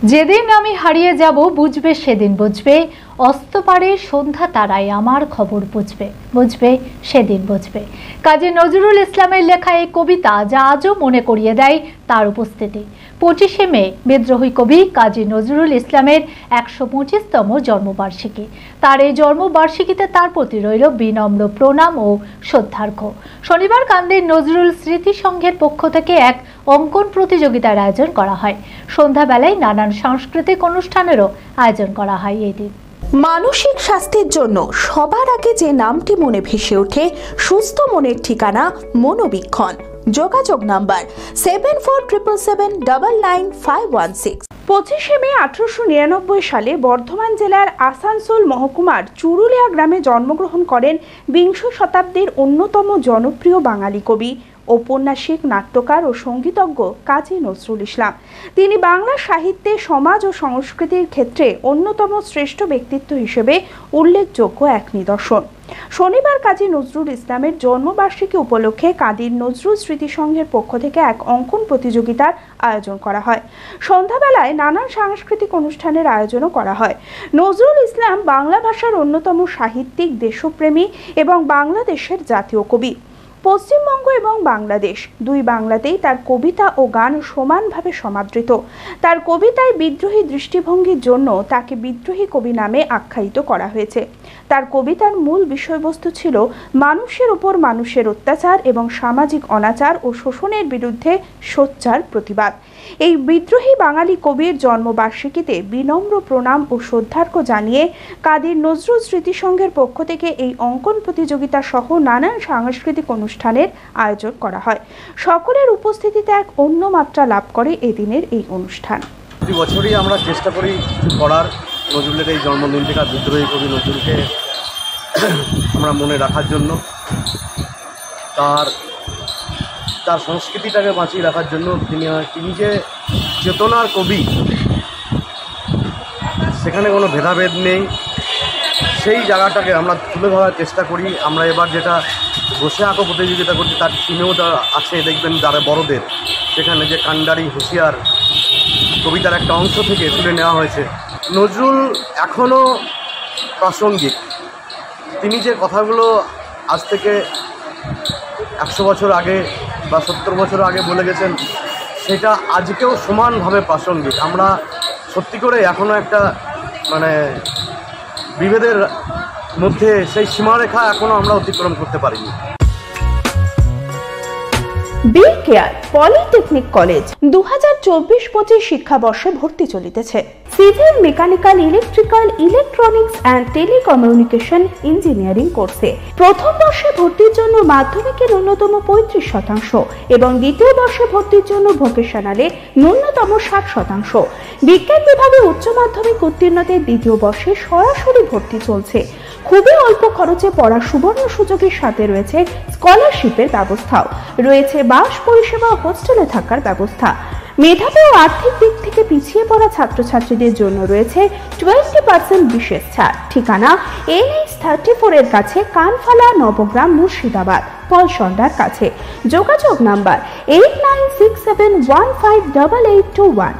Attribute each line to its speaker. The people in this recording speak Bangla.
Speaker 1: যেদিন আমি হারিয়ে যাব বুঝবে সেদিন বুঝবে, অস্ত পারে সন্ধ্যা তারাই আমার খবর বুঝবে, বুঝবে সেদিন বুঝবে। কাজী নজরুল ইসলামের লেখা এই কবিতা যা আজও মনে করিয়ে দেয় তার উপস্থিতি। 25শে মে বিদ্রোহী কবি কাজী নজরুল ইসলামের 125তম জন্মবার্ষিকী। তার এই জন্মবার্ষিকীতে তার প্রতি রইল বিনম্র প্রণাম ও শ্রদ্ধার্ঘ্য। শনিবার কান্দির নজরুল স্মৃতি সংঘের পক্ষ থেকে এক অঙ্কন প্রতিযোগিতার আয়োজন করা হয়। সন্ধ্যাবেলায় নানান সাংস্কৃতিক অনুষ্ঠানেরও আয়োজন করা হয় এই দিন।
Speaker 2: মানসিক স্বাস্থ্যের জন্য সবার আগে যে নামটি মনে ভেসে ওঠে, সুস্থ মনের ঠিকানা মনোবীক্ষণ। যোগাযোগ নাম্বার 7477799516।
Speaker 3: 25শে মে 1899 সালে বর্ধমান জেলার আসানসোল মহকুমার চুরুলিয়া গ্রামে জন্মগ্রহণ করেন বিংশ শতাব্দীর অন্যতম জনপ্রিয় বাঙালি কবি, ঔপন্যাসিক, নাট্যকার ও সঙ্গীতজ্ঞ কাজী নজরুল ইসলাম। তিনি বাংলা সাহিত্যে সমাজ ও সংস্কৃতির ক্ষেত্রে অন্যতম শ্রেষ্ঠ ব্যক্তিত্ব হিসেবে উল্লেখযোগ্য এক নিদর্শন। শনিবার কাজী নজরুল ইসলামের জন্মবার্ষিকী উপলক্ষে কাদির নজরুল স্মৃতি সংঘের পক্ষ থেকে এক অঙ্কন প্রতিযোগিতার আয়োজন করা হয়। সন্ধ্যাবেলায় নানান সাংস্কৃতিক অনুষ্ঠানের আয়োজনও করা হয়। নজরুল ইসলাম বাংলা ভাষার অন্যতম সাহিত্যিক, দেশপ্রেমী এবং বাংলাদেশের জাতীয় কবি। পশ্চিমবঙ্গ এবং বাংলাদেশ দুই বাংলাতেই তার কবিতা ও গান সমানভাবে সমাদৃত। তার কবিতায় বিদ্রোহী দৃষ্টিভঙ্গির জন্য তাকে বিদ্রোহী কবি নামে আখ্যায়িত করা হয়েছে। তার কবিতার মূল বিষয়বস্তু ছিল মানুষের উপর মানুষের অত্যাচার এবং সামাজিক অনাচার ও শোষণের বিরুদ্ধে সোচ্চার প্রতিবাদ। এই বিদ্রোহী বাঙালি কবির জন্মবার্ষিকীতে বিনম্র প্রণাম ও শ্রদ্ধার্ঘ্য জানিয়ে কাদির নজরুল স্মৃতি সংঘের পক্ষ থেকে এই অঙ্কন প্রতিযোগিতা সহ নানান সাংস্কৃতিক অনুষ্ঠানের আয়োজন করা হয়। সকলের উপস্থিতিতে এক অন্য মাত্রা লাভ করে এদিনের এই অনুষ্ঠান।
Speaker 4: প্রতি বছরই আমরা চেষ্টা করি করার নজরুলের এই জন্মদিনটিকা বিদ্রোহী কবি নজরুলকে আমরা মনে রাখার জন্য, তার সংস্কৃতিটাকে বাঁচিয়ে রাখার জন্য। তিনি যে চেতনার কবি, সেখানে কোনো ভেদাভেদ নেই, সেই জায়গাটাকে আমরা তুলে ধরার চেষ্টা করি। আমরা এবার যেটা বসে আঁকো প্রতিযোগিতা করছি তার থিমেও আছে, দেখবেন যারা বড়দের, সেখানে যে কান্ডারি হুঁশিয়ার কবিতার একটা অংশ থেকে তুলে নেওয়া হয়েছে। নজরুল এখনও প্রাসঙ্গিক। তিনি যে কথাগুলো আজ থেকে 100 বছর আগে বা 70 বছর আগে বলে গেছেন, সেটা আজকেও সমানভাবে প্রাসঙ্গিক। আমরা সত্যি করে এখনও একটা বিভেদের মধ্যে সেই সীমারেখা এখনও আমরা অতিক্রম করতে পারিনি।
Speaker 3: বি কেয়ার পলিটেকনিক কলেজ 2024-25 শিক্ষাবর্ষে ভর্তি চলিতেছে। Civil, mechanical, electrical, electronics and telecommunication engineering কোর্সে প্রথম বর্ষে ভর্তির জন্য মাধ্যমিকের ন্যূনতম 35% এবং দ্বিতীয় বর্ষে ভর্তির জন্য ভোকেশনালে ন্যূনতম 60%। বিজ্ঞান বিভাগে উচ্চ মাধ্যমিক উত্তীর্ণদের দ্বিতীয় বর্ষে সরাসরি ভর্তি চলছে। খুবই অল্প খরচে পড়ার সুবর্ণ সুযোগের সাথে রয়েছে স্কলারশিপের ব্যবস্থাও। রয়েছে বাস পরিষেবা ও হোস্টেলে থাকার ব্যবস্থা। মেধাবী ও আর্থিক দিক থেকে পিছিয়ে পড়া ছাত্রছাত্রীদের জন্য রয়েছে 20% বিশেষ ছাড়। ঠিকানা NH 34 এর কাছে, কানফালা, নবগ্রাম, মুর্শিদাবাদ, পলসন্ডার কাছে। যোগাযোগ নাম্বার 8967158821।